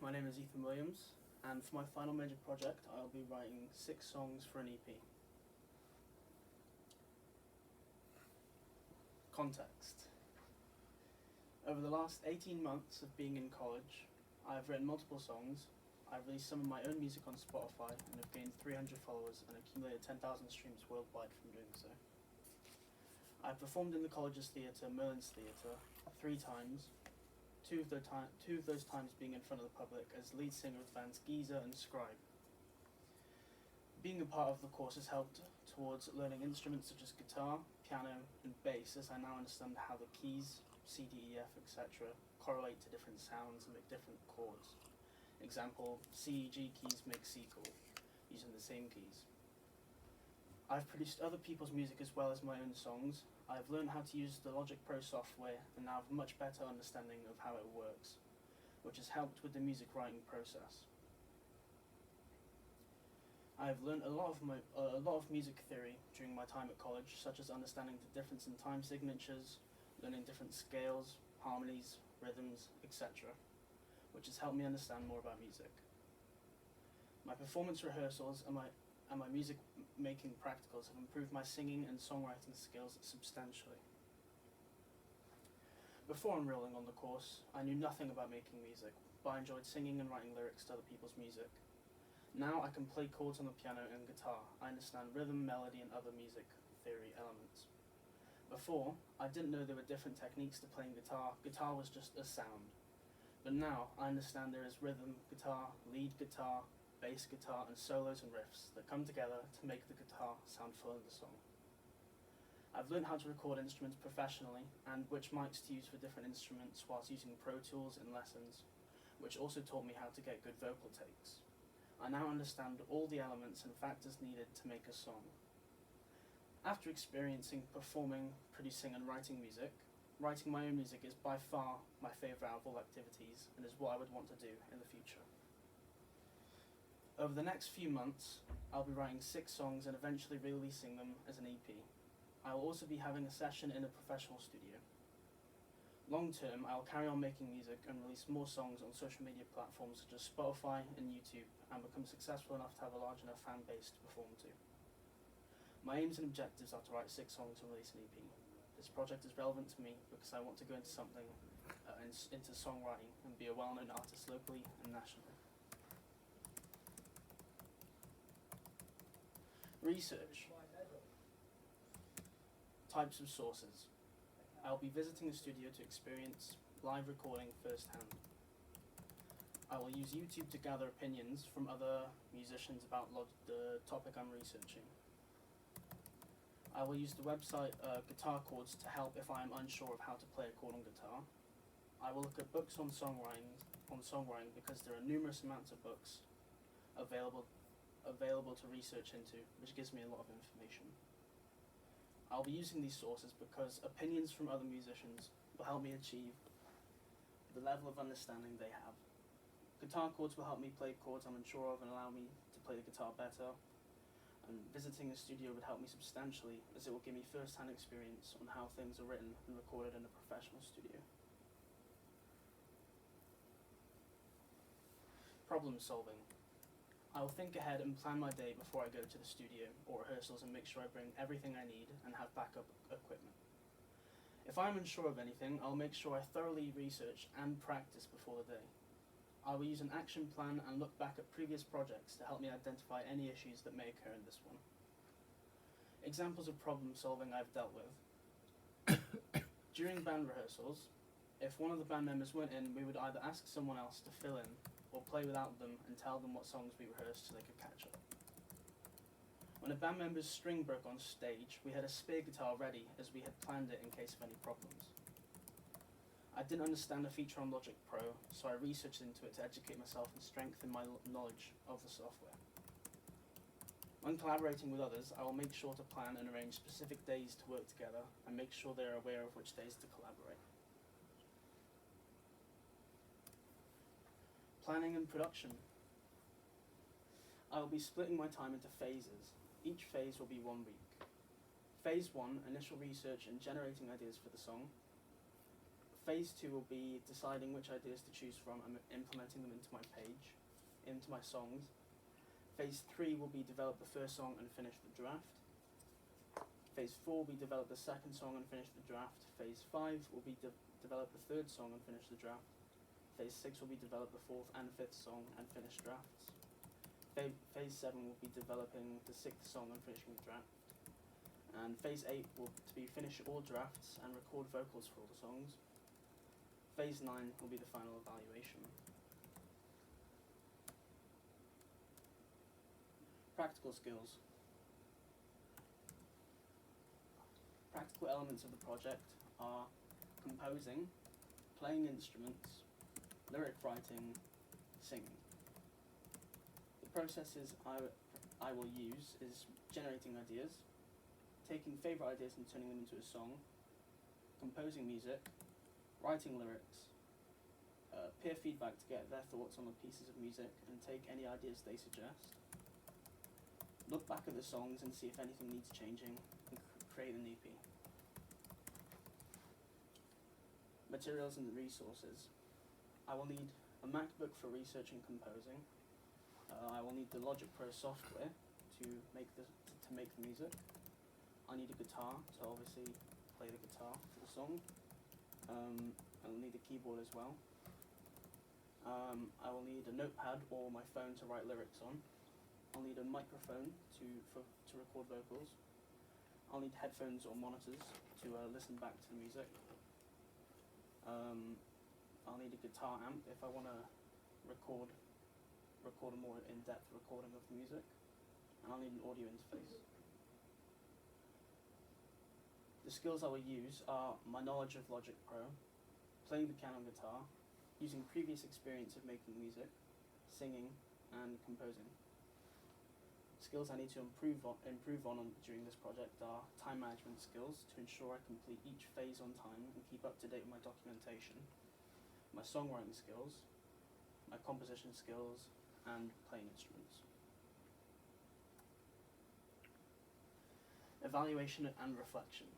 my name is Ethan Williams, and for my final major project, I'll be writing 6 songs for an EP. Context. Over the last 18 months of being in college, I've written multiple songs, I've released some of my own music on Spotify, and have gained 300 followers and accumulated 10,000 streams worldwide from doing so. I've performed in the college's theatre, Merlin's Theatre, 3 times, two of those times being in front of the public as lead singer of the bands Geezer and Scribe. Being a part of the course has helped towards learning instruments such as guitar, piano, and bass, as I now understand how the keys, C, D, E, F, etc., correlate to different sounds and make different chords. Example, C, E, G keys make C chord, using the same keys. I've produced other people's music as well as my own songs. I've learned how to use the Logic Pro software and now have a much better understanding of how it works, which has helped with the music writing process. I've learned a lot of music theory during my time at college, such as understanding the difference in time signatures, learning different scales, harmonies, rhythms, etc., which has helped me understand more about music. My performance rehearsals and my music making practicals have improved my singing and songwriting skills substantially. Before enrolling on the course, I knew nothing about making music, but I enjoyed singing and writing lyrics to other people's music. Now I can play chords on the piano and guitar. I understand rhythm, melody, and other music theory elements. Before, I didn't know there were different techniques to playing guitar. Guitar was just a sound. But now I understand there is rhythm guitar, lead guitar, bass guitar, and solos and riffs that come together to make the guitar sound full in the song. I've learned how to record instruments professionally and which mics to use for different instruments whilst using Pro Tools in lessons, which also taught me how to get good vocal takes. I now understand all the elements and factors needed to make a song. After experiencing performing, producing, and writing music, writing my own music is by far my favourite out of all activities and is what I would want to do in the future. Over the next few months, I'll be writing 6 songs and eventually releasing them as an EP. I will also be having a session in a professional studio. Long term, I will carry on making music and release more songs on social media platforms such as Spotify and YouTube and become successful enough to have a large enough fan base to perform to. My aims and objectives are to write 6 songs and release an EP. This project is relevant to me because I want to go into into songwriting and be a well-known artist locally and nationally. Research. Types of sources. I'll be visiting the studio to experience live recording firsthand. I will use YouTube to gather opinions from other musicians about the topic I'm researching. I will use the website Guitar Chords to help if I am unsure of how to play a chord on guitar. I will look at books on songwriting because there are numerous amounts of books available to research into, which gives me a lot of information. I'll be using these sources because opinions from other musicians will help me achieve the level of understanding they have. Guitar Chords will help me play chords I'm unsure of and allow me to play the guitar better. And visiting a studio would help me substantially as it will give me first-hand experience on how things are written and recorded in a professional studio. Problem solving. I will think ahead and plan my day before I go to the studio or rehearsals and make sure I bring everything I need and have backup equipment. If I am unsure of anything, I'll make sure I thoroughly research and practice before the day. I will use an action plan and look back at previous projects to help me identify any issues that may occur in this one. Examples of problem solving I've dealt with. During band rehearsals, if one of the band members weren't in, we would either ask someone else to fill in or play without them and tell them what songs we rehearsed so they could catch up. When a band member's string broke on stage, we had a spare guitar ready as we had planned it in case of any problems. I didn't understand a feature on Logic Pro, so I researched into it to educate myself and strengthen my knowledge of the software. When collaborating with others, I will make sure to plan and arrange specific days to work together and make sure they are aware of which days to collaborate. Planning and production. I will be splitting my time into phases. Each phase will be 1 week. Phase 1, initial research and generating ideas for the song. Phase 2 will be deciding which ideas to choose from and implementing them into my page, into my songs. Phase 3 will be develop the first song and finish the draft. Phase 4 will be develop the second song and finish the draft. Phase 5 will be develop the third song and finish the draft. Phase 6 will be develop the fourth and fifth song and finish drafts. Phase 7 will be developing the sixth song and finishing the draft. And Phase 8 will be finish all drafts and record vocals for all the songs. Phase 9 will be the final evaluation. Practical skills. Practical elements of the project are composing, playing instruments, lyric writing, singing. The processes I will use is generating ideas, taking favourite ideas and turning them into a song, composing music, writing lyrics, peer feedback to get their thoughts on the pieces of music and take any ideas they suggest, look back at the songs and see if anything needs changing, and create an EP. Materials and resources. I will need a MacBook for research and composing. I will need the Logic Pro software to make the music. I need a guitar to obviously play the guitar for the song. I'll need a keyboard as well. I will need a notepad or my phone to write lyrics on. I'll need a microphone to record vocals. I'll need headphones or monitors to listen back to the music. I'll need a guitar amp if I want to record a more in-depth recording of the music, and I'll need an audio interface. The skills I will use are my knowledge of Logic Pro, playing the piano and guitar, using previous experience of making music, singing, and composing. Skills I need to improve on during this project are time management skills to ensure I complete each phase on time and keep up to date with my documentation, my songwriting skills, my composition skills, and playing instruments. Evaluation and reflection.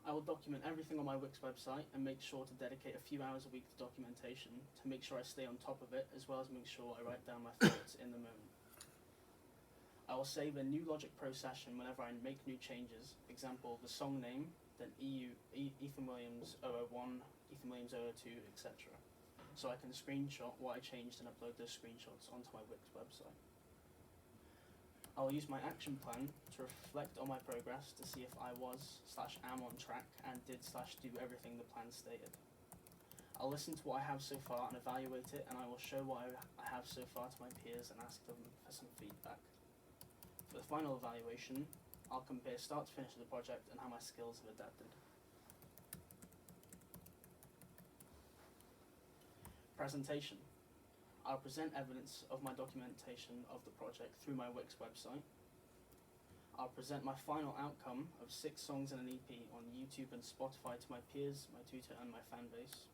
I will document everything on my Wix website and make sure to dedicate a few hours a week to documentation to make sure I stay on top of it, as well as make sure I write down my thoughts in the moment. I will save a new Logic Pro session whenever I make new changes, example the song name, then Ethan Williams 001, Ethan Williams 002, etc. So I can screenshot what I changed and upload those screenshots onto my Wix website. I will use my action plan to reflect on my progress to see if I was/am on track and did/do everything the plan stated. I'll listen to what I have so far and evaluate it, and I will show what I have so far to my peers and ask them for some feedback. For the final evaluation, I'll compare start to finish of the project and how my skills have adapted. Presentation. I'll present evidence of my documentation of the project through my Wix website. I'll present my final outcome of 6 songs and an EP on YouTube and Spotify to my peers, my tutor, and my fan base.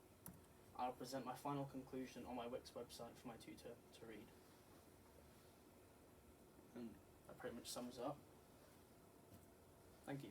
I'll present my final conclusion on my Wix website for my tutor to read. And that pretty much sums it up. Thank you.